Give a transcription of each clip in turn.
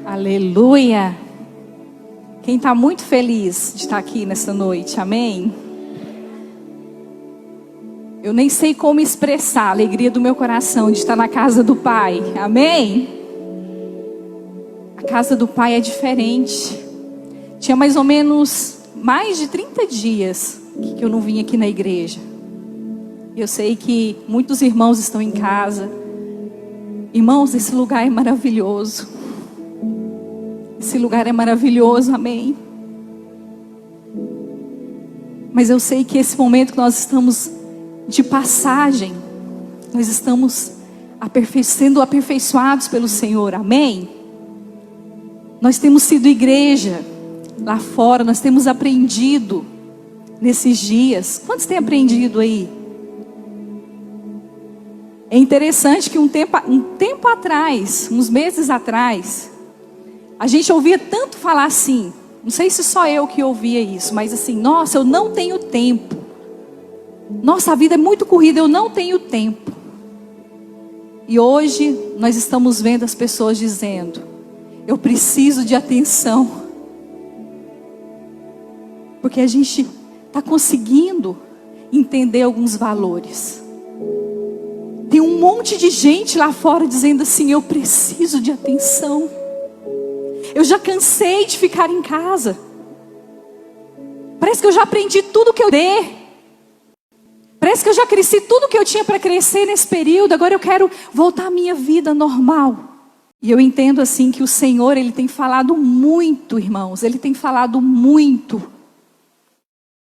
Aleluia! Quem está muito feliz de estar aqui nessa noite, amém? Eu nem sei como expressar a alegria do meu coração de estar na casa do Pai, amém? A casa do Pai é diferente. Tinha mais ou menos mais de 30 dias que eu não vim aqui na igreja. Eu sei que muitos irmãos estão em casa. Irmãos, esse lugar é maravilhoso. Esse lugar é maravilhoso, amém? Mas eu sei que esse momento que nós estamos de passagem, nós estamos sendo aperfeiçoados pelo Senhor, amém? Nós temos sido igreja lá fora, nós temos aprendido nesses dias. Quantos têm aprendido aí? É interessante que um tempo atrás, uns meses atrás, a gente ouvia tanto falar assim, não sei se só eu que ouvia isso, mas assim, nossa, eu não tenho tempo. Nossa, a vida é muito corrida, eu não tenho tempo. E hoje nós estamos vendo as pessoas dizendo, eu preciso de atenção. Porque a gente está conseguindo entender alguns valores. Tem um monte de gente lá fora dizendo assim, eu preciso de atenção. Eu já cansei de ficar em casa. Parece que eu já aprendi tudo que eu dei. Parece que eu já cresci tudo que eu tinha para crescer nesse período. Agora eu quero voltar à minha vida normal. E eu entendo assim que o Senhor, Ele tem falado muito, irmãos. Ele tem falado muito.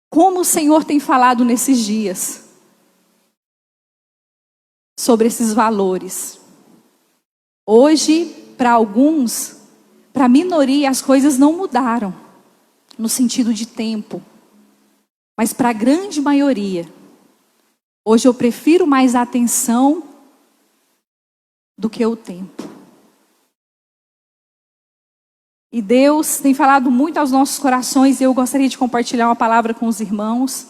Como o Senhor tem falado nesses dias. Sobre esses valores. Hoje, para alguns, para a minoria, as coisas não mudaram. No sentido de tempo. Mas para a grande maioria, hoje eu prefiro mais a atenção do que o tempo. E Deus tem falado muito aos nossos corações e eu gostaria de compartilhar uma palavra com os irmãos.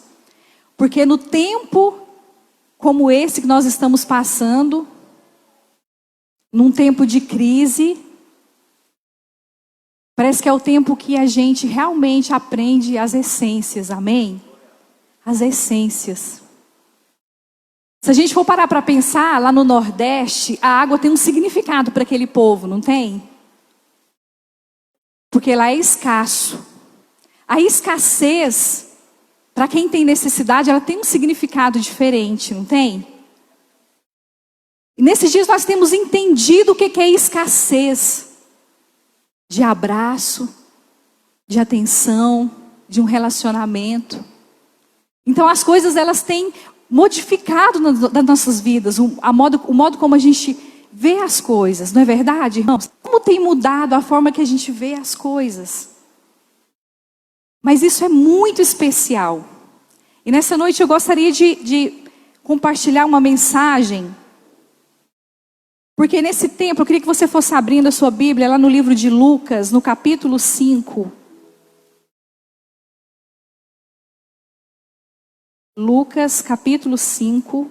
Porque no tempo como esse que nós estamos passando, num tempo de crise, parece que é o tempo que a gente realmente aprende as essências, amém? As essências. Se a gente for parar para pensar, lá no Nordeste, a água tem um significado para aquele povo, não tem? Porque lá é escasso. A escassez, para quem tem necessidade, ela tem um significado diferente, não tem? E nesses dias nós temos entendido o que é escassez. De abraço, de atenção, de um relacionamento. Então as coisas elas têm modificado nas nossas vidas, o modo como a gente vê as coisas, não é verdade, irmãos? Como tem mudado a forma que a gente vê as coisas. Mas isso é muito especial. E nessa noite eu gostaria de compartilhar uma mensagem. Porque nesse tempo, eu queria que você fosse abrindo a sua Bíblia lá no livro de Lucas, no capítulo 5. Lucas, capítulo 5,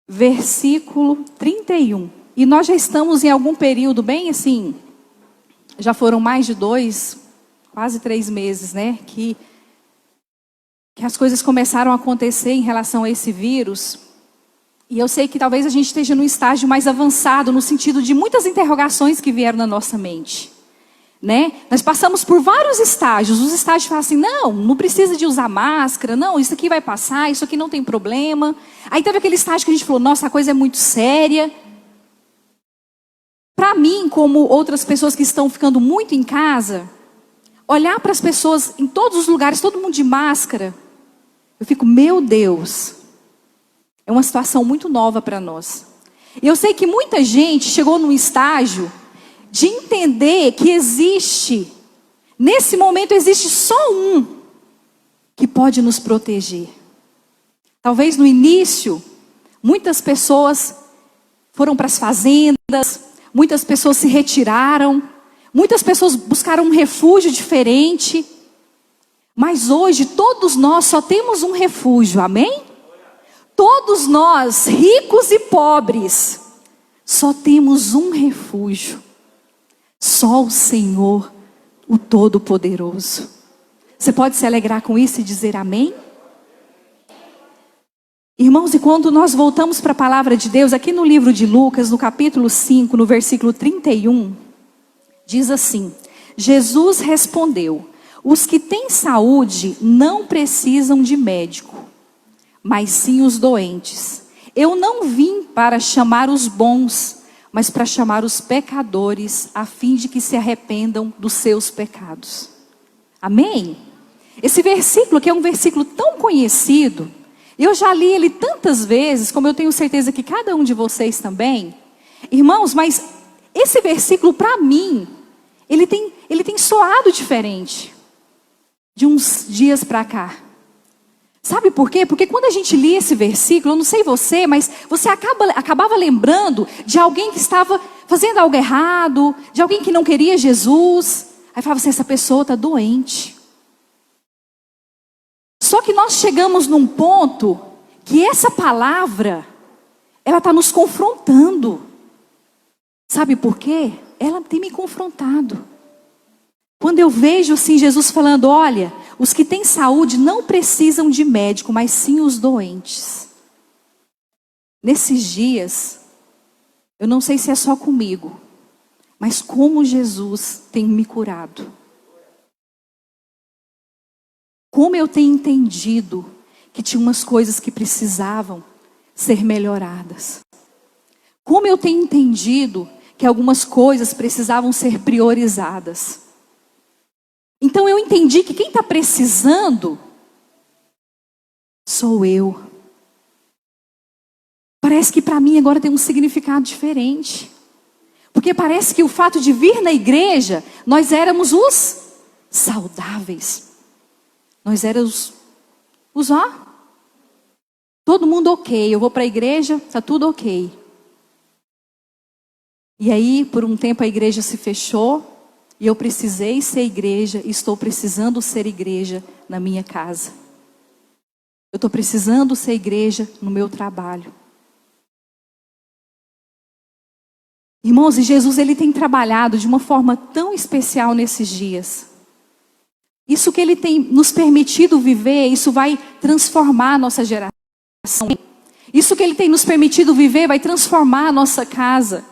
versículo 31. E nós já estamos em algum período bem assim, já foram mais de 2, quase 3 meses, né? Que as coisas começaram a acontecer em relação a esse vírus. E eu sei que talvez a gente esteja num estágio mais avançado, no sentido de muitas interrogações que vieram na nossa mente. Né? Nós passamos por vários estágios. Os estágios falam assim, não precisa de usar máscara, não, isso aqui vai passar, isso aqui não tem problema. Aí teve aquele estágio que a gente falou, nossa, a coisa é muito séria. Para mim, como outras pessoas que estão ficando muito em casa, olhar para as pessoas em todos os lugares, todo mundo de máscara, eu fico, meu Deus... É uma situação muito nova para nós. E eu sei que muita gente chegou num estágio de entender que existe, nesse momento existe só um que pode nos proteger. Talvez no início, muitas pessoas foram para as fazendas, muitas pessoas se retiraram, muitas pessoas buscaram um refúgio diferente. Mas hoje todos nós só temos um refúgio, amém? Todos nós, ricos e pobres, só temos um refúgio. Só o Senhor, o Todo-Poderoso. Você pode se alegrar com isso e dizer amém? Irmãos, e quando nós voltamos para a palavra de Deus, aqui no livro de Lucas, no capítulo 5, no versículo 31, diz assim: Jesus respondeu: os que têm saúde não precisam de médico, mas sim os doentes. Eu não vim para chamar os bons, mas para chamar os pecadores, a fim de que se arrependam dos seus pecados. Amém? Esse versículo, que é um versículo tão conhecido, eu já li ele tantas vezes, como eu tenho certeza que cada um de vocês também. Irmãos, mas esse versículo para mim, ele tem soado diferente de uns dias para cá. Sabe por quê? Porque quando a gente lia esse versículo, eu não sei você, mas você acabava lembrando de alguém que estava fazendo algo errado, de alguém que não queria Jesus. Aí falava assim, essa pessoa está doente. Só que nós chegamos num ponto que essa palavra, ela está nos confrontando. Sabe por quê? Ela tem me confrontado. Quando eu vejo assim Jesus falando, olha, os que têm saúde não precisam de médico, mas sim os doentes. Nesses dias, eu não sei se é só comigo, mas como Jesus tem me curado. Como eu tenho entendido que tinha umas coisas que precisavam ser melhoradas. Como eu tenho entendido que algumas coisas precisavam ser priorizadas. Então eu entendi que quem está precisando sou eu. Parece que para mim agora tem um significado diferente. Porque parece que o fato de vir na igreja, nós éramos os saudáveis. Nós éramos os todo mundo ok, eu vou para a igreja, está tudo ok. E aí, por um tempo a igreja se fechou, e eu precisei ser igreja, e estou precisando ser igreja na minha casa. Eu estou precisando ser igreja no meu trabalho. Irmãos, e Jesus ele tem trabalhado de uma forma tão especial nesses dias. Isso que ele tem nos permitido viver, isso vai transformar a nossa geração. Isso que ele tem nos permitido viver vai transformar a nossa casa.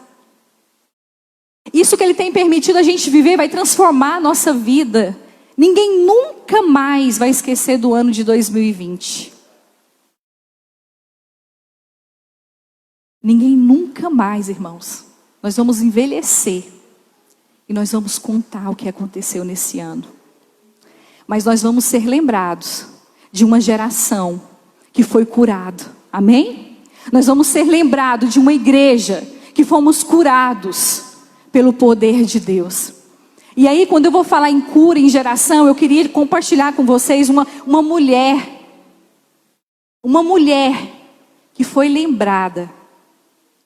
Isso que ele tem permitido a gente viver vai transformar a nossa vida. Ninguém nunca mais vai esquecer do ano de 2020. Ninguém nunca mais, irmãos. Nós vamos envelhecer e nós vamos contar o que aconteceu nesse ano. Mas nós vamos ser lembrados de uma geração que foi curada. Amém? Nós vamos ser lembrados de uma igreja que fomos curados pelo poder de Deus. E aí, quando eu vou falar em cura, em geração, eu queria compartilhar com vocês uma mulher. Uma mulher que foi lembrada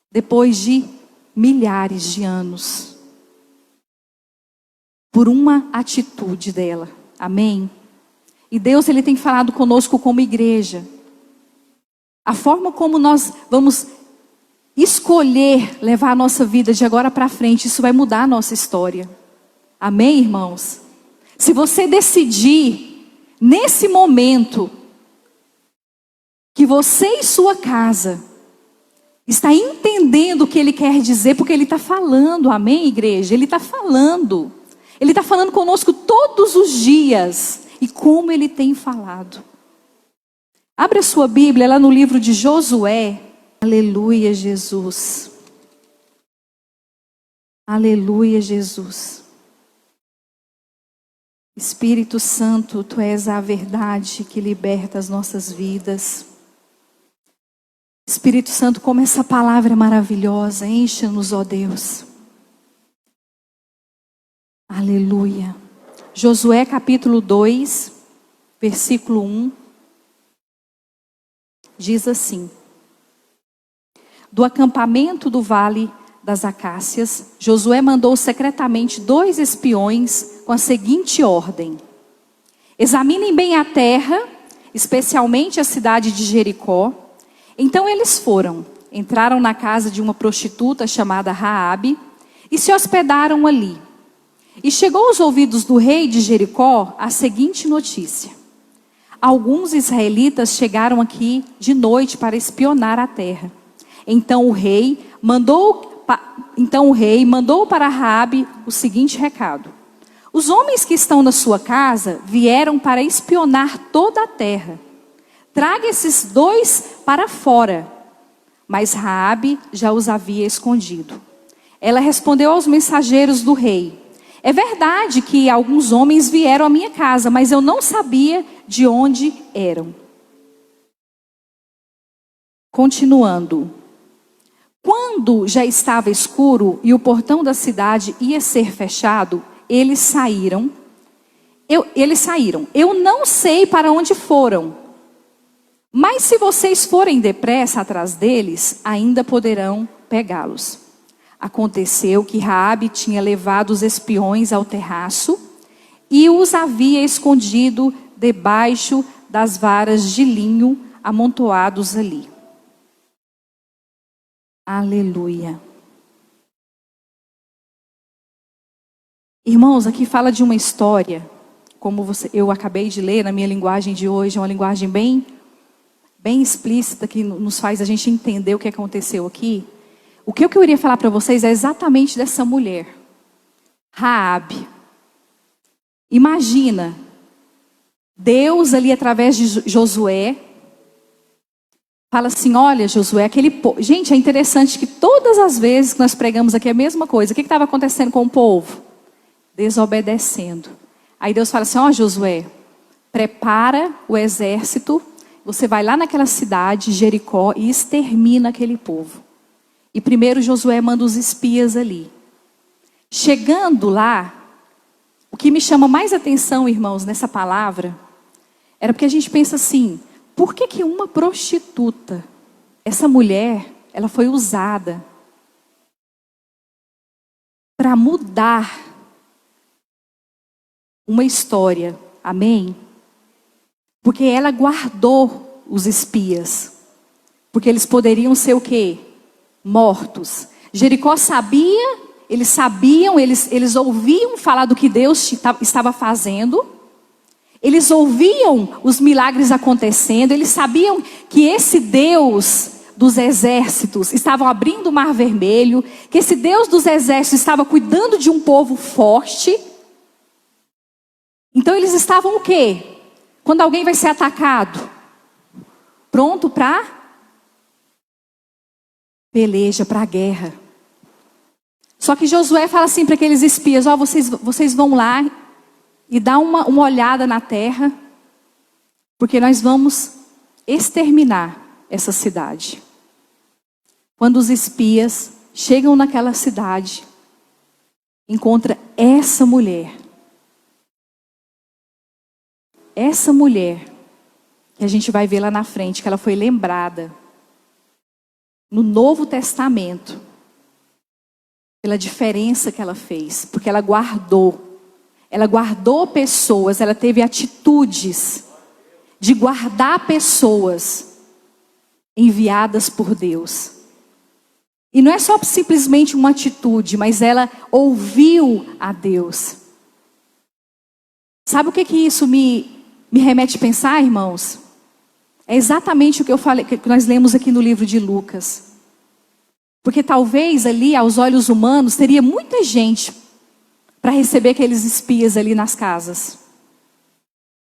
depois de milhares de anos. Por uma atitude dela. Amém? E Deus ele tem falado conosco como igreja. A forma como nós vamos escolher levar a nossa vida de agora para frente, isso vai mudar a nossa história. Amém, irmãos? Se você decidir, nesse momento, que você e sua casa está entendendo o que Ele quer dizer, porque Ele está falando, amém, igreja? Ele está falando. Ele está falando conosco todos os dias. E como Ele tem falado. Abra a sua Bíblia lá no livro de Josué. Aleluia, Jesus. Aleluia, Jesus. Espírito Santo, Tu és a verdade que liberta as nossas vidas. Espírito Santo, como essa palavra é maravilhosa, encha-nos, ó Deus. Aleluia. Josué capítulo 2, versículo 1, diz assim: do acampamento do vale das Acácias, Josué mandou secretamente 2 espiões com a seguinte ordem: examinem bem a terra, especialmente a cidade de Jericó. Então eles foram, entraram na casa de uma prostituta chamada Raabe e se hospedaram ali. E chegou aos ouvidos do rei de Jericó a seguinte notícia: alguns israelitas chegaram aqui de noite para espionar a terra. Então o rei mandou para Raabe o seguinte recado: os homens que estão na sua casa vieram para espionar toda a terra. Traga esses dois para fora. Mas Raabe já os havia escondido. Ela respondeu aos mensageiros do rei: é verdade que alguns homens vieram à minha casa, mas eu não sabia de onde eram. Continuando. Quando já estava escuro e o portão da cidade ia ser fechado, eles saíram. Eu não sei para onde foram. Mas se vocês forem depressa atrás deles, ainda poderão pegá-los. Aconteceu que Raabe tinha levado os espiões ao terraço e os havia escondido debaixo das varas de linho amontoados ali. Aleluia. Irmãos, aqui fala de uma história, como eu acabei de ler na minha linguagem de hoje, é uma linguagem bem explícita que nos faz a gente entender o que aconteceu aqui. O que eu queria falar para vocês é exatamente dessa mulher, Raabe. Imagina, Deus ali através de Josué, fala assim: olha Josué, aquele povo... Gente, é interessante que todas as vezes que nós pregamos aqui a mesma coisa, o que estava acontecendo com o povo? Desobedecendo. Aí Deus fala assim: ó Josué, prepara o exército, você vai lá naquela cidade, Jericó, e extermina aquele povo. E primeiro Josué manda os espias ali. Chegando lá, o que me chama mais atenção, irmãos, nessa palavra, era porque a gente pensa assim: por que uma prostituta, essa mulher, ela foi usada para mudar uma história, amém? Porque ela guardou os espias, porque eles poderiam ser o quê? Mortos. Jericó sabia, eles sabiam, eles ouviam falar do que Deus estava fazendo, eles ouviam os milagres acontecendo, eles sabiam que esse Deus dos exércitos estava abrindo o mar vermelho, que esse Deus dos exércitos estava cuidando de um povo forte. Então eles estavam o quê? Quando alguém vai ser atacado, pronto para peleja, para a guerra. Só que Josué fala assim para aqueles espias: ó, vocês vão lá e dá uma olhada na terra, porque nós vamos exterminar essa cidade. Quando os espias chegam naquela cidade, encontra essa mulher. Essa mulher, que a gente vai ver lá na frente, que ela foi lembrada no Novo Testamento, pela diferença que ela fez, porque ela guardou pessoas, ela teve atitudes de guardar pessoas enviadas por Deus. E não é só simplesmente uma atitude, mas ela ouviu a Deus. Sabe o que isso me remete a pensar, irmãos? É exatamente o que eu falei, que nós lemos aqui no livro de Lucas. Porque talvez ali, aos olhos humanos, teria muita gente para receber aqueles espias ali nas casas.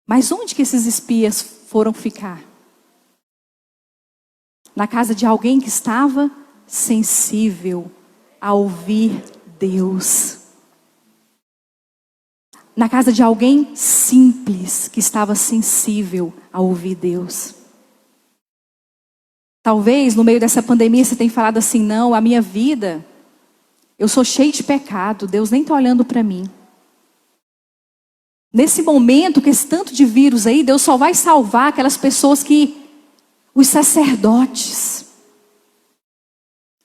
Mas onde que esses espias foram ficar? Na casa de alguém que estava sensível a ouvir Deus. Na casa de alguém simples, que estava sensível a ouvir Deus. Talvez no meio dessa pandemia você tenha falado assim: não, a minha vida, eu sou cheio de pecado, Deus nem está olhando para mim. Nesse momento, com esse tanto de vírus aí, Deus só vai salvar aquelas pessoas os sacerdotes.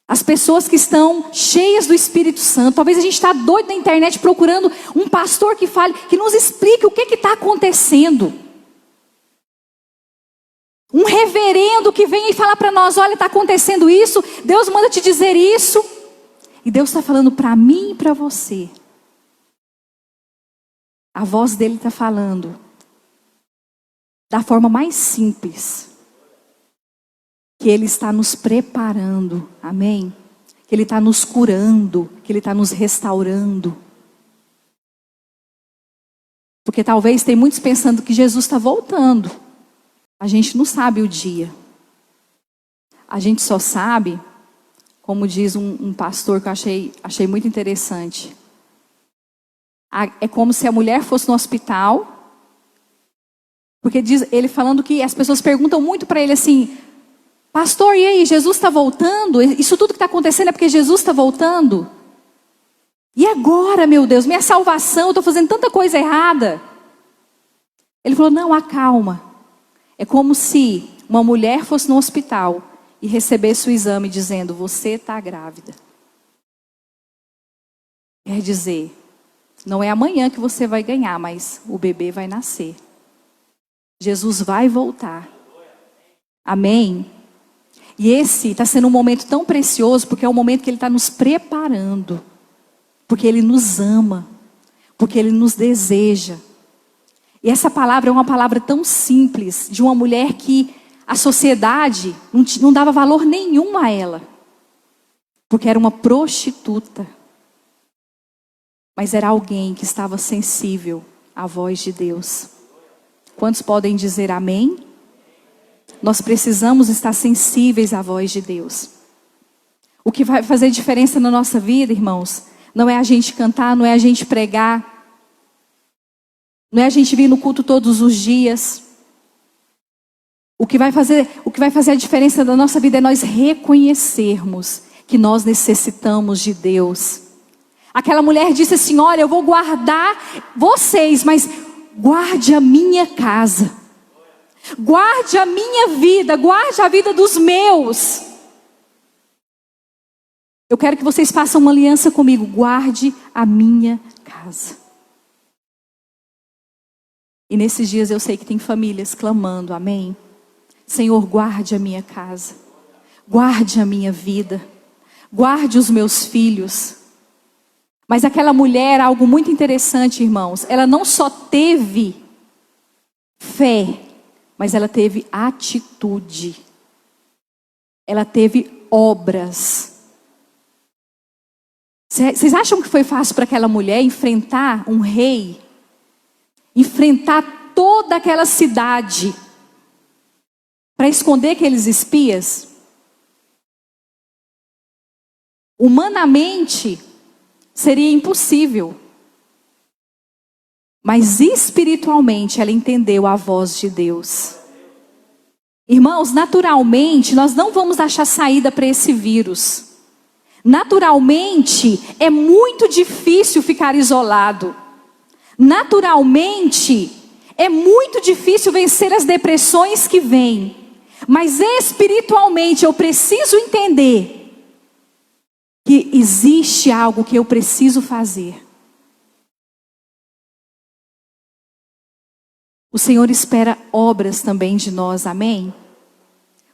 As pessoas que estão cheias do Espírito Santo. Talvez a gente está doido na internet procurando um pastor que fale, que nos explique o que está acontecendo. Um reverendo que venha e fala para nós: olha, está acontecendo isso, Deus manda te dizer isso. E Deus está falando para mim e para você: A voz dele está falando da forma mais simples, que ele está nos preparando, amém? Que ele está nos curando, que ele está nos restaurando. Porque talvez tem muitos pensando que Jesus está voltando. A gente não sabe o dia. A gente só sabe, como diz um pastor que eu achei muito interessante. É como se a mulher fosse no hospital. Porque ele falando que as pessoas perguntam muito para ele assim: pastor, e aí, Jesus está voltando? Isso tudo que está acontecendo é porque Jesus está voltando? E agora, meu Deus, minha salvação, eu estou fazendo tanta coisa errada. Ele falou, não, acalma. É como se uma mulher fosse no hospital e recebesse o exame dizendo, você está grávida. Quer dizer, não é amanhã que você vai ganhar, mas o bebê vai nascer. Jesus vai voltar. Amém? E esse está sendo um momento tão precioso, porque é um momento que Ele está nos preparando. Porque Ele nos ama. Porque Ele nos deseja. E essa palavra é uma palavra tão simples, de uma mulher que a sociedade não dava valor nenhum a ela. Porque era uma prostituta. Mas era alguém que estava sensível à voz de Deus. Quantos podem dizer amém? Nós precisamos estar sensíveis à voz de Deus. O que vai fazer diferença na nossa vida, irmãos, não é a gente cantar, não é a gente pregar, não é a gente vir no culto todos os dias. O que vai fazer a diferença na nossa vida é nós reconhecermos que nós necessitamos de Deus. Aquela mulher disse assim, olha, eu vou guardar vocês, mas guarde a minha casa. Guarde a minha vida, guarde a vida dos meus. Eu quero que vocês façam uma aliança comigo. Guarde a minha casa. E nesses dias eu sei que tem famílias clamando, amém? Senhor, guarde a minha casa. Guarde a minha vida. Guarde os meus filhos. Mas aquela mulher, algo muito interessante, irmãos. Ela não só teve fé, mas ela teve atitude. Ela teve obras. Vocês acham que foi fácil para aquela mulher enfrentar um rei? Enfrentar toda aquela cidade para esconder aqueles espias? Humanamente seria impossível. Mas espiritualmente ela entendeu a voz de Deus. Irmãos, naturalmente nós não vamos achar saída para esse vírus. Naturalmente é muito difícil ficar isolado. Naturalmente é muito difícil vencer as depressões que vêm. Mas espiritualmente eu preciso entender que existe algo que eu preciso fazer. O Senhor espera obras também de nós, amém?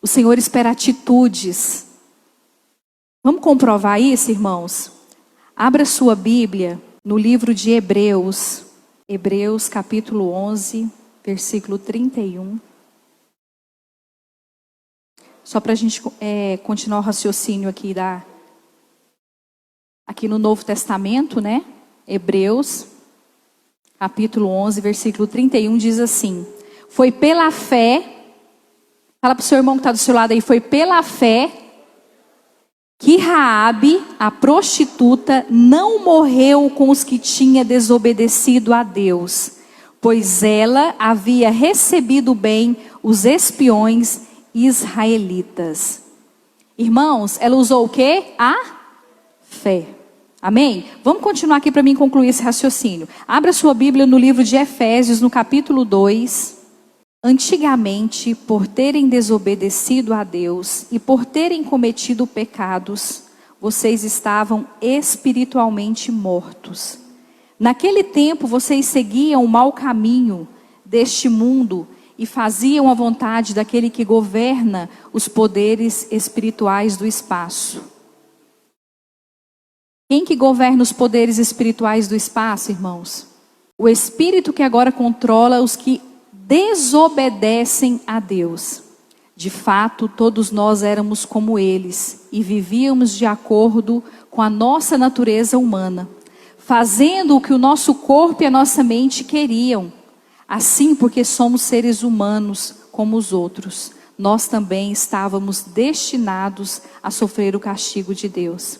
O Senhor espera atitudes. Vamos comprovar isso, irmãos? Abra sua Bíblia no livro de Hebreus. Hebreus capítulo 11, versículo 31. Só para a gente continuar o raciocínio aqui aqui no Novo Testamento, né? Hebreus, capítulo 11, versículo 31, diz assim. Foi pela fé, fala para o seu irmão que está do seu lado aí, foi pela fé que Raabe, a prostituta, não morreu com os que tinha desobedecido a Deus, pois ela havia recebido bem os espiões israelitas. Irmãos, ela usou o quê? A fé. Amém? Vamos continuar aqui para mim concluir esse raciocínio. Abra sua Bíblia no livro de Efésios, no capítulo 2. Antigamente, por terem desobedecido a Deus e por terem cometido pecados, vocês estavam espiritualmente mortos. Naquele tempo, vocês seguiam o mau caminho deste mundo e faziam a vontade daquele que governa os poderes espirituais do espaço. Quem que governa os poderes espirituais do espaço, irmãos? O espírito que agora controla os que desobedecem a Deus. De fato, todos nós éramos como eles e vivíamos de acordo com a nossa natureza humana, fazendo o que o nosso corpo e a nossa mente queriam. Assim, porque somos seres humanos como os outros, nós também estávamos destinados a sofrer o castigo de Deus.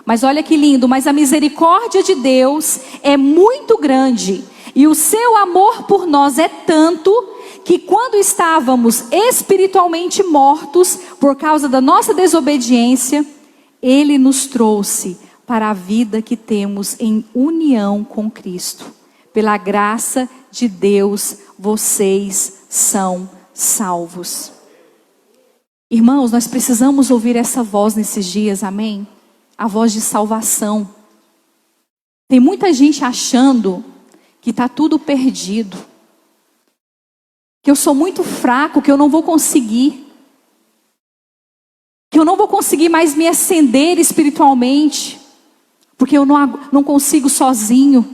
Mas olha que lindo, mas a misericórdia de Deus é muito grande e o seu amor por nós é tanto que quando estávamos espiritualmente mortos por causa da nossa desobediência, Ele nos trouxe para a vida que temos em união com Cristo. Pela graça de Deus, vocês são salvos. Irmãos, nós precisamos ouvir essa voz nesses dias, amém? A voz de salvação. Tem muita gente achando que está tudo perdido, que eu sou muito fraco, que eu não vou conseguir, que eu não vou conseguir mais me ascender espiritualmente, porque eu não consigo sozinho,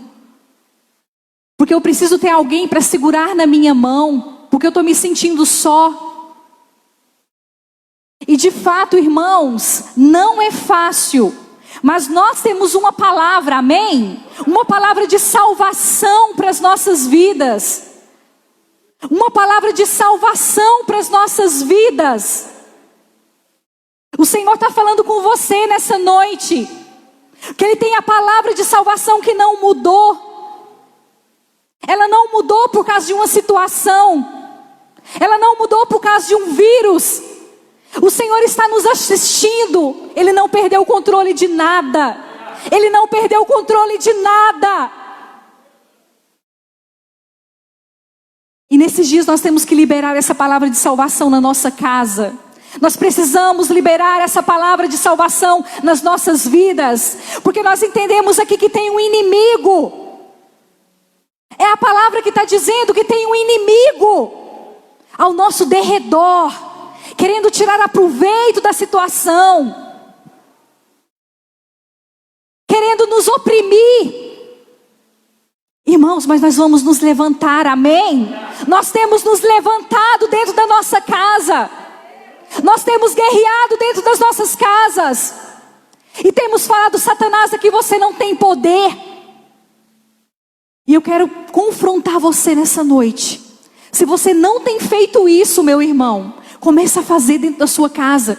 porque eu preciso ter alguém para segurar na minha mão, porque eu estou me sentindo só. E de fato, irmãos, não é fácil, mas nós temos uma palavra, amém? Uma palavra de salvação para as nossas vidas. Uma palavra de salvação para as nossas vidas. O Senhor está falando com você nessa noite, que Ele tem a palavra de salvação que não mudou. Ela não mudou por causa de uma situação. Ela não mudou por causa de um vírus. O Senhor está nos assistindo. Ele não perdeu o controle de nada. Ele não perdeu o controle de nada. E nesses dias nós temos que liberar essa palavra de salvação na nossa casa. Nós precisamos liberar essa palavra de salvação nas nossas vidas. Porque nós entendemos aqui que tem um inimigo. É a palavra que está dizendo que tem um inimigo ao nosso derredor, querendo tirar proveito da situação, querendo nos oprimir. Irmãos, mas nós vamos nos levantar, amém? Nós temos nos levantado dentro da nossa casa. Nós temos guerreado dentro das nossas casas. E temos falado, Satanás, aqui você não tem poder. E eu quero confrontar você nessa noite. Se você não tem feito isso, meu irmão, comece a fazer dentro da sua casa.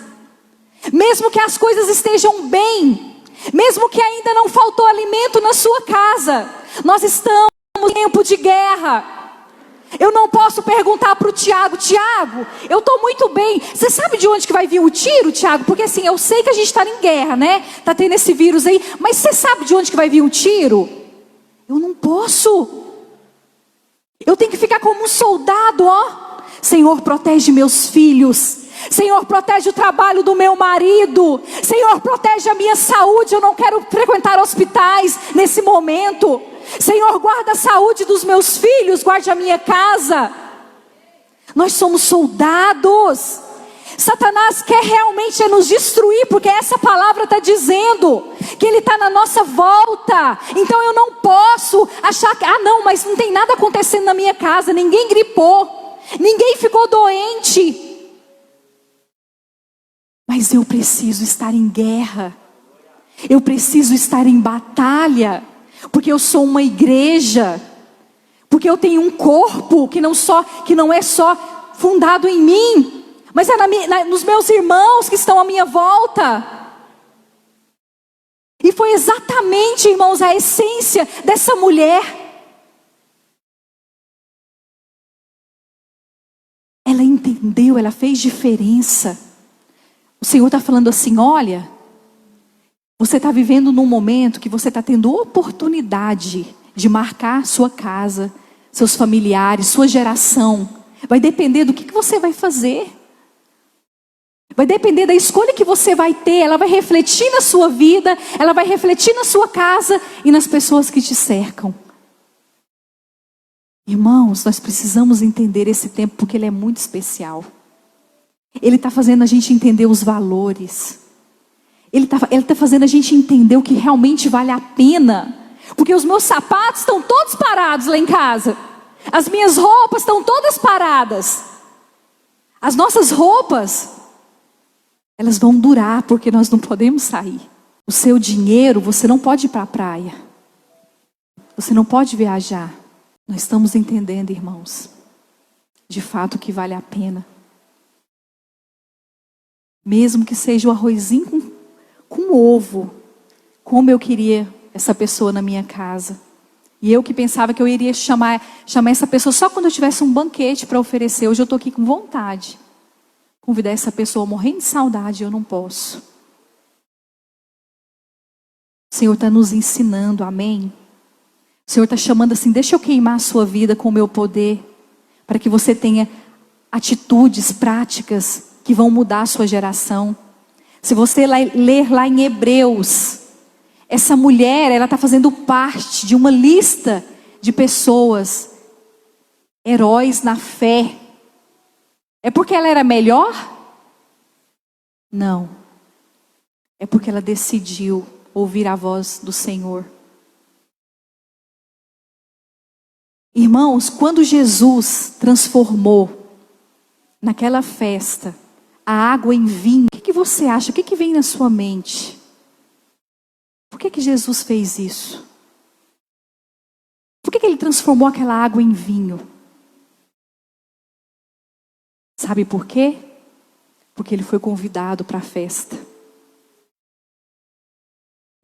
Mesmo que as coisas estejam bem, mesmo que ainda não faltou alimento na sua casa, nós estamos em tempo de guerra. Eu não posso perguntar para o Tiago, Tiago, eu estou muito bem. Você sabe de onde que vai vir o tiro, Tiago? Porque assim, eu sei que a gente está em guerra, né? Está tendo esse vírus aí, mas você sabe de onde que vai vir o tiro? Eu não posso. Eu tenho que ficar como um soldado, ó. Senhor, protege meus filhos. Senhor, protege o trabalho do meu marido. Senhor, protege a minha saúde. Eu não quero frequentar hospitais nesse momento. Senhor, guarda a saúde dos meus filhos. Guarde a minha casa. Nós somos soldados. Satanás quer realmente nos destruir, porque essa palavra está dizendo que ele está na nossa volta. Então eu não posso achar que, não, mas não tem nada acontecendo na minha casa. Ninguém gripou, ninguém ficou doente. Mas eu preciso estar em guerra. Eu preciso estar em batalha, porque eu sou uma igreja, porque eu tenho um corpo que não é só fundado em mim, mas é nos meus irmãos que estão à minha volta. E foi exatamente, irmãos, a essência dessa mulher. Ela entendeu, ela fez diferença. O Senhor está falando assim, olha, você está vivendo num momento que você está tendo oportunidade de marcar sua casa, seus familiares, sua geração. Vai depender do que você vai fazer. Vai depender da escolha que você vai ter. Ela vai refletir na sua vida, ela vai refletir na sua casa e nas pessoas que te cercam. Irmãos, nós precisamos entender esse tempo porque ele é muito especial. Ele está fazendo a gente entender os valores. Ele tá fazendo a gente entender o que realmente vale a pena Porque os meus sapatos estão todos parados lá em casa. As minhas roupas estão todas paradas. As nossas roupas, elas vão durar porque nós não podemos sair. O seu dinheiro, você não pode ir para a praia. Você não pode viajar. Nós estamos entendendo, irmãos, de fato que vale a pena. Mesmo que seja o arrozinho com ovo, como eu queria essa pessoa na minha casa. E eu que pensava que eu iria chamar essa pessoa só quando eu tivesse um banquete para oferecer. Hoje eu estou aqui com vontade. Convidar essa pessoa morrendo de saudade, eu não posso. O Senhor está nos ensinando, amém? O Senhor está chamando assim, deixa eu queimar a sua vida com o meu poder, para que você tenha atitudes práticas que vão mudar a sua geração. Se você ler lá em Hebreus, essa mulher, ela está fazendo parte de uma lista de pessoas, heróis na fé. É porque ela era melhor? Não. É porque ela decidiu ouvir a voz do Senhor. Irmãos, quando Jesus transformou naquela festa a água em vinho, o que você acha? O que vem na sua mente? Por que Jesus fez isso? Por que ele transformou aquela água em vinho? Sabe por quê? Porque ele foi convidado para a festa.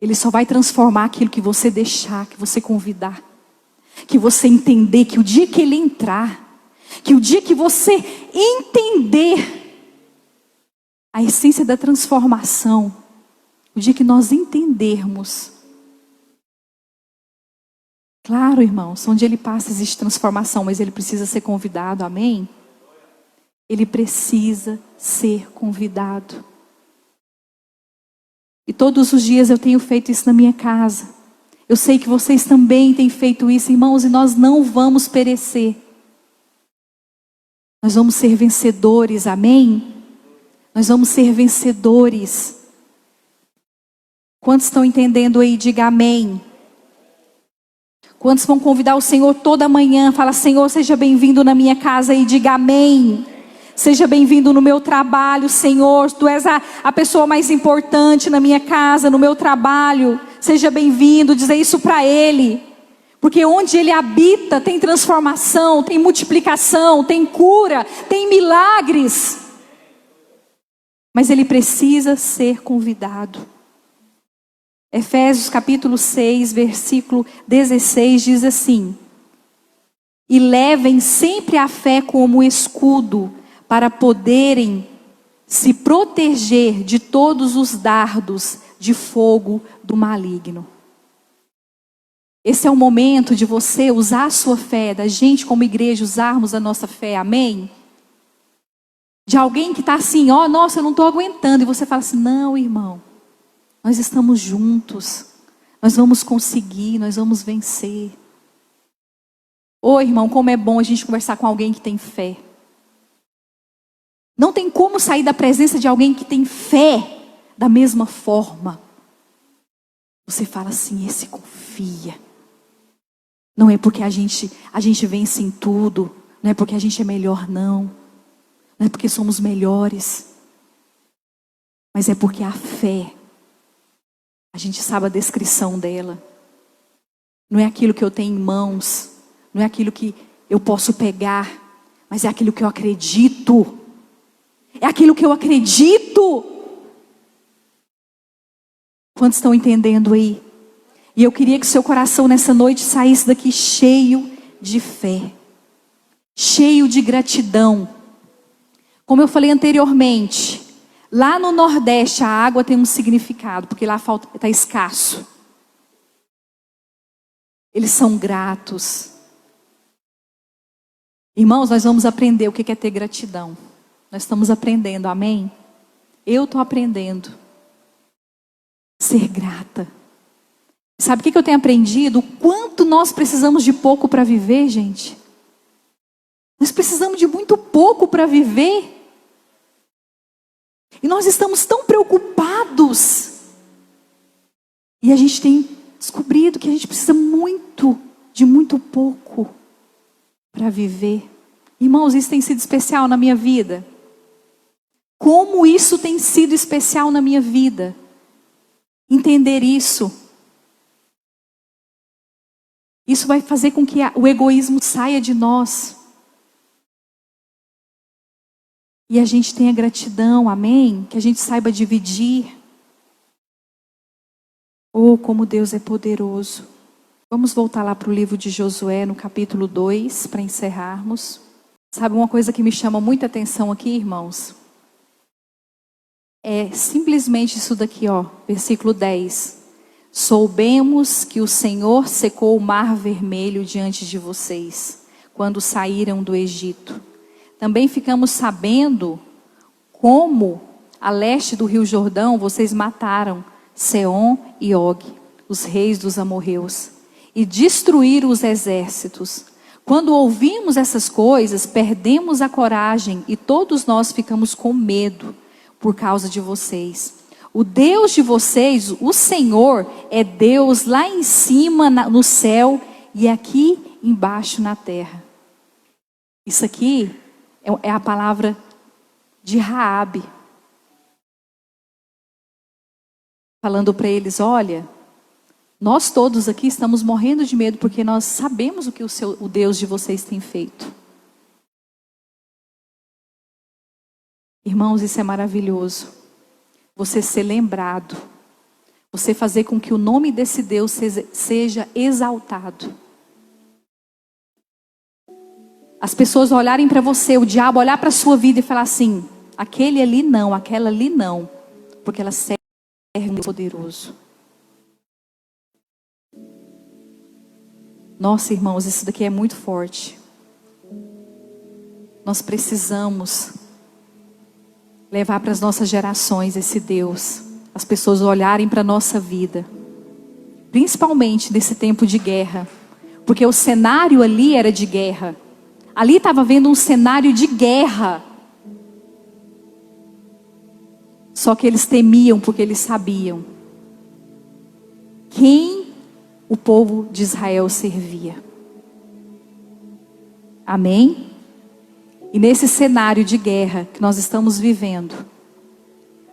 Ele só vai transformar aquilo que você deixar, que você convidar. Que você entender que o dia que ele entrar, que o dia que você entender a essência da transformação, o dia que nós entendermos. Claro, irmãos, onde ele passa existe transformação, mas ele precisa ser convidado, amém? Ele precisa ser convidado. E todos os dias eu tenho feito isso na minha casa. Eu sei que vocês também têm feito isso, irmãos, e nós não vamos perecer. Nós vamos ser vencedores, amém? Nós vamos ser vencedores. Quantos estão entendendo aí? Diga amém. Quantos vão convidar o Senhor toda manhã? Fala, Senhor, seja bem-vindo na minha casa e diga amém. Seja bem-vindo no meu trabalho, Senhor. Tu és a pessoa mais importante na minha casa, no meu trabalho. Seja bem-vindo, dizer isso para Ele. Porque onde Ele habita tem transformação, tem multiplicação, tem cura, tem milagres. Mas Ele precisa ser convidado. Efésios capítulo 6, versículo 16 diz assim: e levem sempre a fé como escudo, para poderem se proteger de todos os dardos de fogo do maligno. Esse é o momento de você usar a sua fé, da gente como igreja usarmos a nossa fé, amém? De alguém que está assim, ó, nossa, eu não estou aguentando, e você fala assim, não, irmão, nós estamos juntos, nós vamos conseguir, nós vamos vencer. Ô irmão, como é bom a gente conversar com alguém que tem fé. Não tem como sair da presença de alguém que tem fé da mesma forma. Você fala assim, esse confia. Não é porque a gente vence em tudo, não é porque a gente é melhor, não. Não é porque somos melhores. Mas é porque a fé, a gente sabe a descrição dela. Não é aquilo que eu tenho em mãos, não é aquilo que eu posso pegar, mas é aquilo que eu acredito. É aquilo que eu acredito. Quantos estão entendendo aí? E eu queria que seu coração nessa noite saísse daqui cheio de fé, cheio de gratidão. Como eu falei anteriormente, lá no Nordeste a água tem um significado, porque lá está escasso. Eles são gratos. Irmãos, nós vamos aprender o que é ter gratidão. Nós estamos aprendendo, amém? Eu estou aprendendo. Ser grata. Sabe o que eu tenho aprendido? O quanto nós precisamos de pouco para viver, gente. Nós precisamos de muito pouco para viver. E nós estamos tão preocupados. E a gente tem descobrido que a gente precisa muito, de muito pouco para viver. Irmãos, isso tem sido especial na minha vida. Como isso tem sido especial na minha vida. Entender isso. Isso vai fazer com que o egoísmo saia de nós. E a gente tenha gratidão, amém? Que a gente saiba dividir. Oh, como Deus é poderoso. Vamos voltar lá para o livro de Josué, no capítulo 2, para encerrarmos. Sabe uma coisa que me chama muita atenção aqui, irmãos? É simplesmente isso daqui, ó, versículo 10. Soubemos que o Senhor secou o mar vermelho diante de vocês, quando saíram do Egito. Também ficamos sabendo como, a leste do rio Jordão, vocês mataram Seom e Og, os reis dos amorreus, e destruíram os exércitos. Quando ouvimos essas coisas, perdemos a coragem e todos nós ficamos com medo por causa de vocês. O Deus de vocês, o Senhor, é Deus lá em cima no céu e aqui embaixo na terra. Isso aqui é a palavra de Raabe. Falando para eles, olha, nós todos aqui estamos morrendo de medo porque nós sabemos o que o Deus de vocês tem feito. Irmãos, isso é maravilhoso. Você ser lembrado. Você fazer com que o nome desse Deus seja exaltado. As pessoas olharem para você, o diabo olhar para a sua vida e falar assim, aquele ali não, aquela ali não. Porque ela serve um poderoso. Nossa, irmãos, isso daqui é muito forte. Nós precisamos levar para as nossas gerações esse Deus. As pessoas olharem para a nossa vida. Principalmente nesse tempo de guerra. Porque o cenário ali era de guerra. Ali estava vendo um cenário de guerra. Só que eles temiam porque eles sabiam quem o povo de Israel servia. Amém? E nesse cenário de guerra que nós estamos vivendo,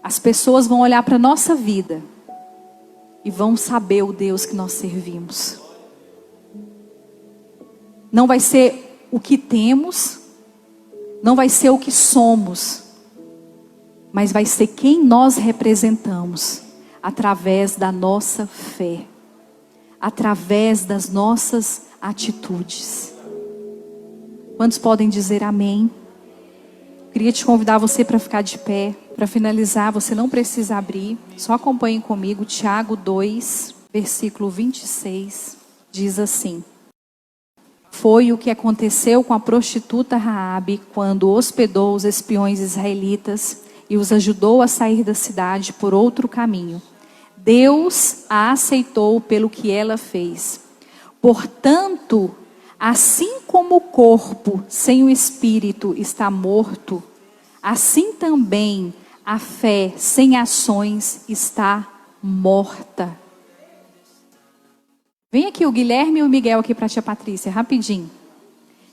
as pessoas vão olhar para a nossa vida e vão saber o Deus que nós servimos. Não vai ser o que temos, não vai ser o que somos, mas vai ser quem nós representamos através da nossa fé, através das nossas atitudes. Quantos podem dizer amém? Queria te convidar você para ficar de pé. Para finalizar, você não precisa abrir. Só acompanhe comigo. Tiago 2, versículo 26. Diz assim. Foi o que aconteceu com a prostituta Raabe quando hospedou os espiões israelitas e os ajudou a sair da cidade por outro caminho. Deus a aceitou pelo que ela fez. Portanto, assim como o corpo sem o espírito está morto, assim também a fé sem ações está morta. Vem aqui o Guilherme e o Miguel aqui para a tia Patrícia, rapidinho.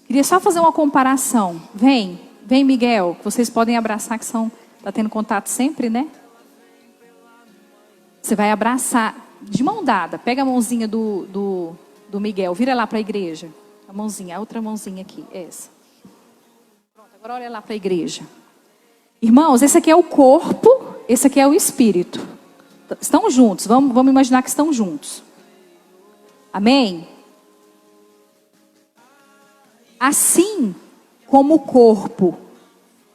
Queria só fazer uma comparação. Vem Miguel, que vocês podem abraçar, que está tendo contato sempre, né? Você vai abraçar de mão dada. Pega a mãozinha do Miguel, vira lá para a igreja. A mãozinha, a outra mãozinha aqui, essa. Pronto, agora olha lá para a igreja. Irmãos, esse aqui é o corpo, esse aqui é o espírito. Estão juntos, vamos imaginar que estão juntos. Amém? Assim como o corpo,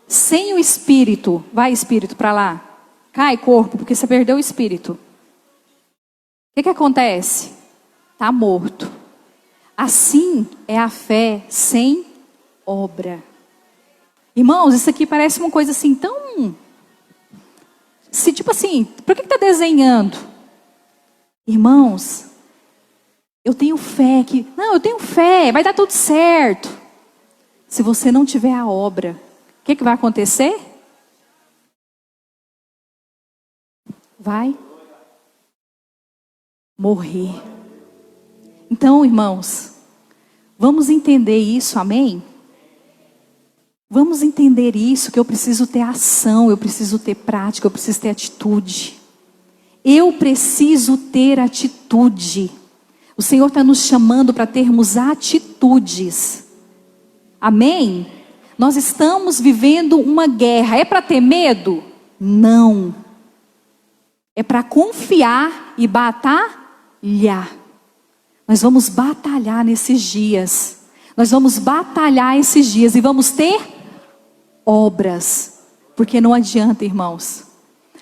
sem o espírito, vai espírito para lá. Cai corpo, porque você perdeu o espírito. O que acontece? Está morto. Assim é a fé sem obra. Irmãos, isso aqui parece uma coisa assim tão... tipo assim, por que está desenhando? Irmãos, eu tenho fé que... Não, eu tenho fé, vai dar tudo certo. Se você não tiver a obra, o que vai acontecer? Vai morrer. Então, irmãos, vamos entender isso, amém? Vamos entender isso, que eu preciso ter ação, eu preciso ter prática, eu preciso ter atitude. Eu preciso ter atitude. O Senhor está nos chamando para termos atitudes. Amém? Nós estamos vivendo uma guerra. É para ter medo? Não. É para confiar e batalhar. Nós vamos batalhar nesses dias. Nós vamos batalhar esses dias e vamos ter obras. Porque não adianta, irmãos.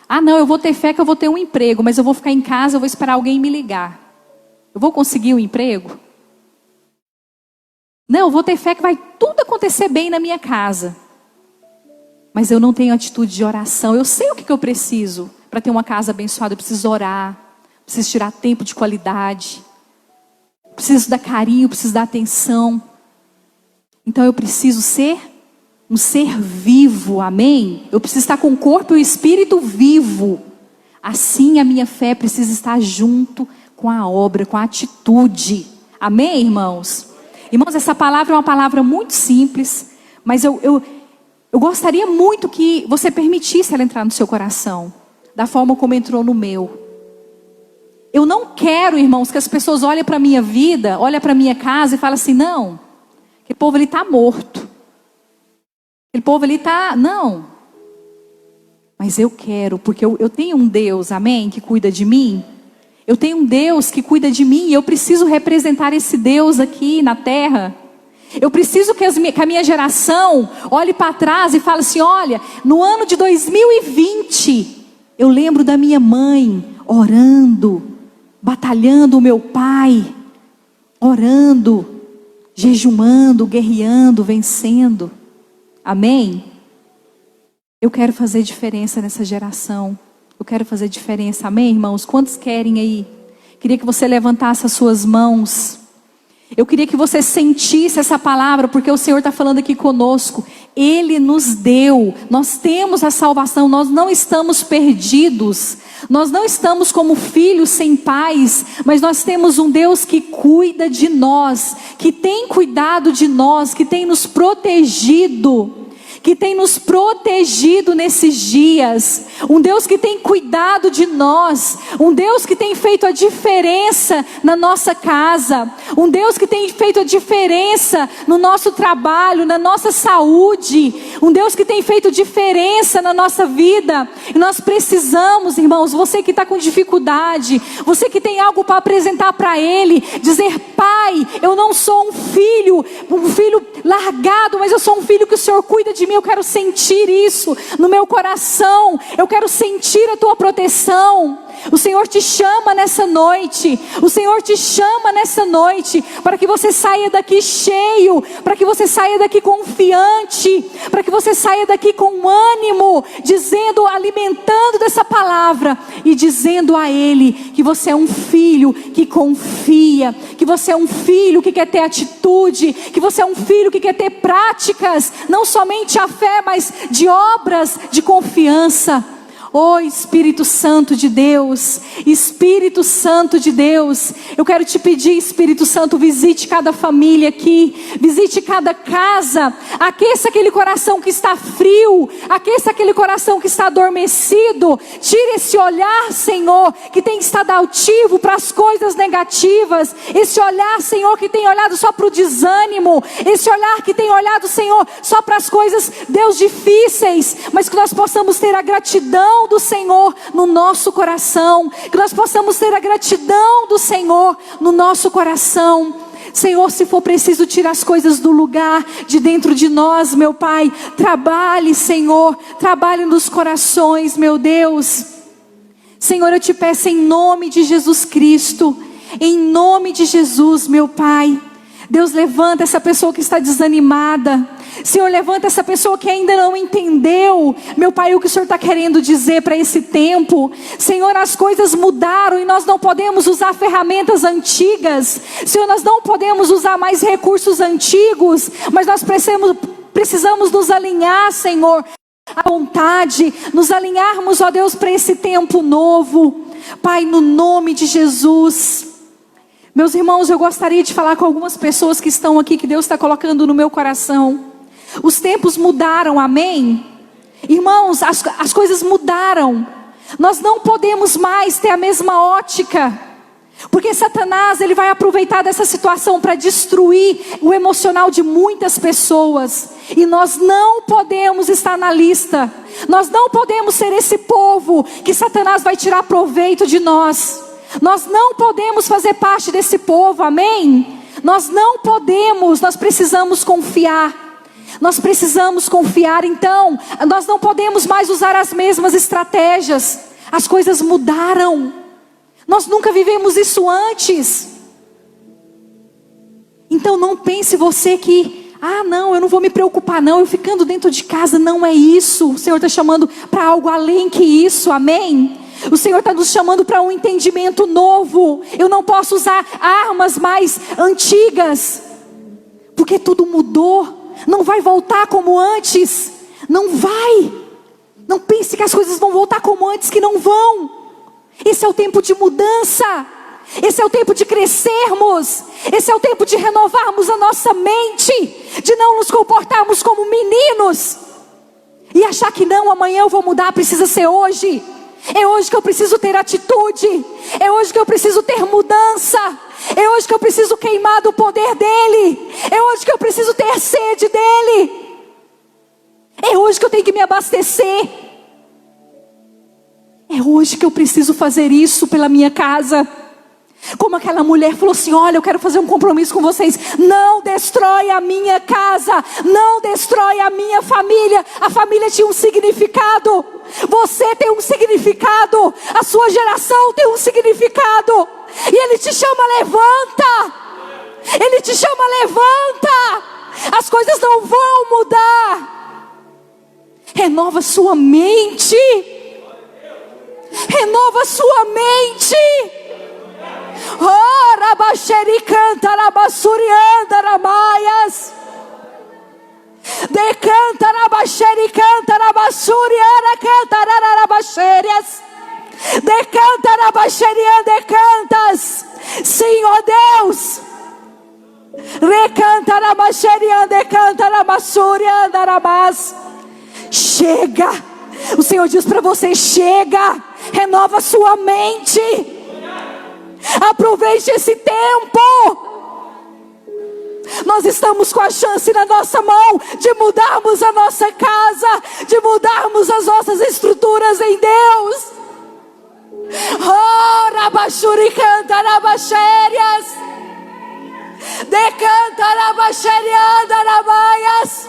Ah, não, eu vou ter fé que eu vou ter um emprego, mas eu vou ficar em casa, eu vou esperar alguém me ligar. Eu vou conseguir um emprego? Não, eu vou ter fé que vai tudo acontecer bem na minha casa. Mas eu não tenho atitude de oração. Eu sei o que eu preciso para ter uma casa abençoada. Eu preciso orar, preciso tirar tempo de qualidade, preciso dar carinho, preciso dar atenção. Então eu preciso ser um ser vivo, amém? Eu preciso estar com o corpo e o espírito vivo. Assim a minha fé precisa estar junto com a obra, com a atitude. Amém, irmãos? Irmãos, essa palavra é uma palavra muito simples, mas eu gostaria muito que você permitisse ela entrar no seu coração, da forma como entrou no meu. Eu não quero, irmãos, que as pessoas olhem para a minha vida, olhem para a minha casa e falem assim, não, aquele povo ali está morto. Aquele povo ali está, não. Mas eu quero, porque eu tenho um Deus, amém, que cuida de mim. Eu tenho um Deus que cuida de mim e eu preciso representar esse Deus aqui na terra. Eu preciso que a minha geração olhe para trás e fale assim, olha, no ano de 2020, eu lembro da minha mãe orando, batalhando o meu pai, orando, jejuando, guerreando, vencendo. Amém? Eu quero fazer diferença nessa geração. Eu quero fazer diferença. Amém, irmãos? Quantos querem aí? Queria que você levantasse as suas mãos. Eu queria que você sentisse essa palavra, porque o Senhor está falando aqui conosco. Ele nos deu. Nós temos a salvação. Nós não estamos perdidos. Nós não estamos como filhos sem pais. Mas nós temos um Deus que cuida de nós. Que tem cuidado de nós. Que tem nos protegido. Que tem nos protegido nesses dias, um Deus que tem cuidado de nós, um Deus que tem feito a diferença na nossa casa, um Deus que tem feito a diferença no nosso trabalho, na nossa saúde, um Deus que tem feito diferença na nossa vida. E nós precisamos, irmãos, você que está com dificuldade, você que tem algo para apresentar para Ele, dizer, Pai, eu não sou um filho largado, mas eu sou um filho que o Senhor cuida de mim. Eu quero sentir isso no meu coração. Eu quero sentir a tua proteção. O Senhor te chama nessa noite. O Senhor te chama nessa noite para que você saia daqui cheio, para que você saia daqui confiante, para que você saia daqui com ânimo, dizendo, alimentando dessa palavra e dizendo a Ele que você é um filho que confia, que você é um filho que quer ter atitude, que você é um filho que quer ter práticas, não somente a fé, mas de obras de confiança. Oh, Espírito Santo de Deus, Espírito Santo de Deus, eu quero te pedir, Espírito Santo, visite cada família aqui, visite cada casa, aqueça aquele coração que está frio, aqueça aquele coração que está adormecido, tire esse olhar, Senhor, que tem estado altivo para as coisas negativas, esse olhar, Senhor, que tem olhado só para o desânimo, esse olhar que tem olhado, Senhor, só para as coisas, Deus, difíceis, mas que nós possamos ter a gratidão do Senhor no nosso coração, que nós possamos ter a gratidão do Senhor no nosso coração. Senhor, se for preciso tirar as coisas do lugar, de dentro de nós, meu Pai, trabalhe, Senhor, trabalhe nos corações, meu Deus. Senhor, eu te peço em nome de Jesus Cristo, em nome de Jesus, meu Pai. Deus, levanta essa pessoa que está desanimada. Senhor, levanta essa pessoa que ainda não entendeu, meu Pai, o que o Senhor está querendo dizer para esse tempo. Senhor, as coisas mudaram e nós não podemos usar ferramentas antigas. Senhor, nós não podemos usar mais recursos antigos, mas nós precisamos nos alinhar, Senhor, à vontade, nos alinharmos, ó Deus, para esse tempo novo. Pai, no nome de Jesus. Meus irmãos, eu gostaria de falar com algumas pessoas que estão aqui, que Deus está colocando no meu coração. Os tempos mudaram, amém? Irmãos, as coisas mudaram. Nós não podemos mais ter a mesma ótica. Porque Satanás, ele vai aproveitar dessa situação para destruir o emocional de muitas pessoas. E nós não podemos estar na lista. Nós não podemos ser esse povo que Satanás vai tirar proveito de nós. Nós não podemos fazer parte desse povo, amém? Nós não podemos, nós precisamos confiar. Nós precisamos confiar, então, nós não podemos mais usar as mesmas estratégias. As coisas mudaram. Nós nunca vivemos isso antes. Então não pense você que, não, eu não vou me preocupar não, eu ficando dentro de casa, não é isso. O Senhor está chamando para algo além que isso, amém? O Senhor está nos chamando para um entendimento novo. Eu não posso usar armas mais antigas, porque tudo mudou. Não vai voltar como antes. Não vai. Não pense que as coisas vão voltar como antes, que não vão. Esse é o tempo de mudança. Esse é o tempo de crescermos. Esse é o tempo de renovarmos a nossa mente, de não nos comportarmos como meninos e achar que não, amanhã eu vou mudar. Precisa ser hoje. É hoje que eu preciso ter atitude. É hoje que eu preciso ter mudança. É hoje que eu preciso queimar do poder dele. É hoje que eu preciso ter sede dele. É hoje que eu tenho que me abastecer. É hoje que eu preciso fazer isso pela minha casa. Como aquela mulher falou assim: olha, eu quero fazer um compromisso com vocês. Não destrói a minha casa. Não destrói a minha família. A família tinha um significado. Você tem um significado. A sua geração tem um significado. E Ele te chama, levanta. Ele te chama, levanta. As coisas não vão mudar. Renova sua mente. Renova sua mente. Oh, Rabaxeri canta, Rabassurianda, Ramaias. Decanta, Rabaxeri canta, Rabassuriana, canta, Rabaxerias. Decanta, Rabaxeriana, decantas. Sim, ó Deus. Recanta, Rabaxeriana, decanta, Rabassuriana, Rabas. Chega. O Senhor diz para você: chega. Renova sua mente. Aproveite esse tempo. Nós estamos com a chance na nossa mão de mudarmos a nossa casa, de mudarmos as nossas estruturas em Deus. Oh, Rabaxuri canta, Rabaxérias. Decanta, Rabaxerianda, Rabaias.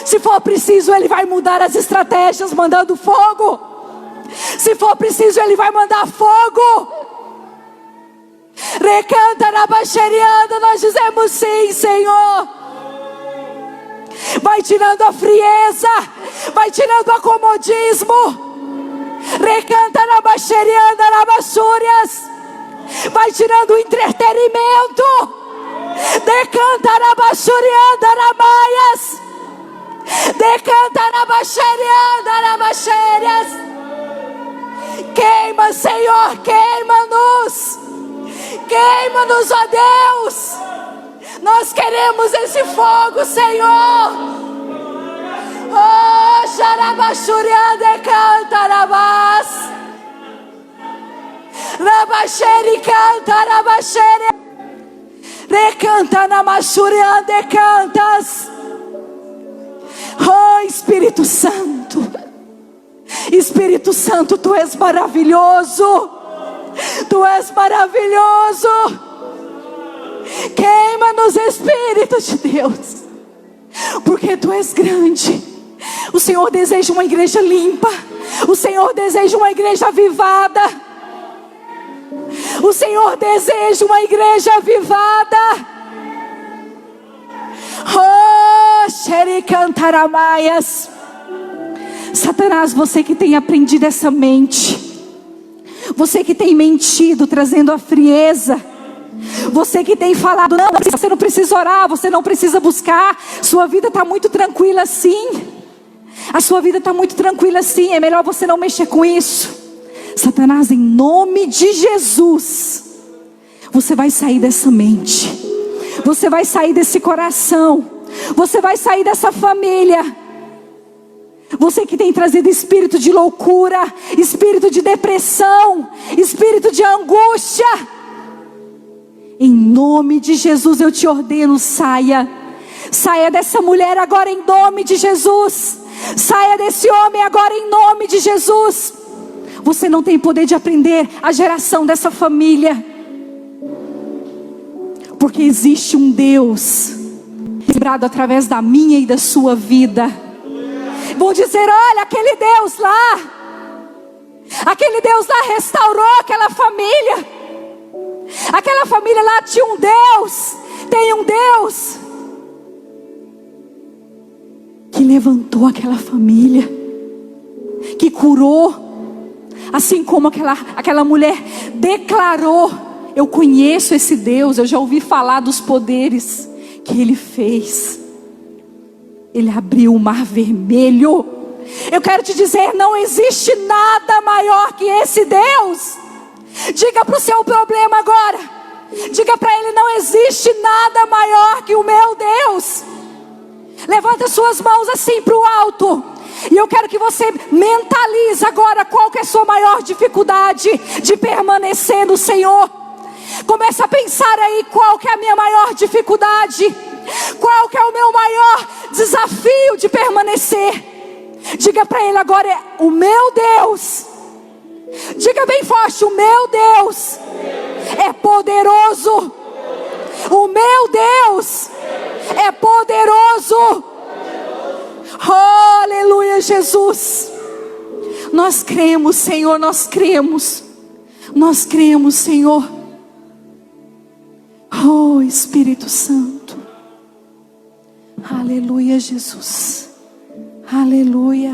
Se for preciso, Ele vai mudar as estratégias, mandando fogo. Se for preciso, Ele vai mandar fogo. Recanta na baixerianda, nós dizemos sim, Senhor. Vai tirando a frieza, vai tirando o acomodismo. Recanta na baixerianda, na baixúrias. Vai tirando o entretenimento. Decanta na baixurianda, na maias. Decanta na baixerianda, na baixérias. Queima, Senhor, queima-nos. Queima-nos, ó Deus. Nós queremos esse fogo, Senhor. Oh, xarabaxurianda, canta, rabás. Rabaxeri, canta, rabaxeri. Recanta na machurianda, cantas. Oh, Espírito Santo. Espírito Santo, Tu és maravilhoso. Tu és maravilhoso. Queima-nos, Espírito de Deus, porque Tu és grande. O Senhor deseja uma igreja limpa. O Senhor deseja uma igreja avivada. O Senhor deseja uma igreja avivada. Oh, xericantaramaias. Satanás, você que tem aprendido essa mente, você que tem mentido, trazendo a frieza, você que tem falado, não, você não precisa orar, você não precisa buscar, sua vida está muito tranquila assim. A sua vida está muito tranquila assim, é melhor você não mexer com isso. Satanás, em nome de Jesus, você vai sair dessa mente, você vai sair desse coração, você vai sair dessa família. Você que tem trazido espírito de loucura, espírito de depressão, espírito de angústia, em nome de Jesus eu te ordeno, saia. Saia dessa mulher agora em nome de Jesus. Saia desse homem agora em nome de Jesus. Você não tem poder de aprender a geração dessa família, porque existe um Deus lembrado através da minha e da sua vida. Vão dizer: olha, aquele Deus lá restaurou aquela família. Aquela família lá tinha um Deus, tem um Deus que levantou aquela família, que curou, assim como aquela mulher declarou: eu conheço esse Deus, eu já ouvi falar dos poderes que Ele fez. Ele abriu o mar vermelho. Eu quero te dizer, não existe nada maior que esse Deus. Diga para o seu problema agora, diga para ele: não existe nada maior que o meu Deus. Levanta suas mãos assim para o alto, e eu quero que você mentalize agora qual que é a sua maior dificuldade de permanecer no Senhor. Começa a pensar aí, qual que é a minha maior dificuldade, qual que é o meu maior desafio de permanecer. Diga para ele agora: é o meu Deus. Diga bem forte: o meu Deus é poderoso. O meu Deus é poderoso. Oh, aleluia, Jesus. Nós cremos, Senhor, nós cremos. Nós cremos, Senhor. Oh, Espírito Santo. Aleluia, Jesus. Aleluia.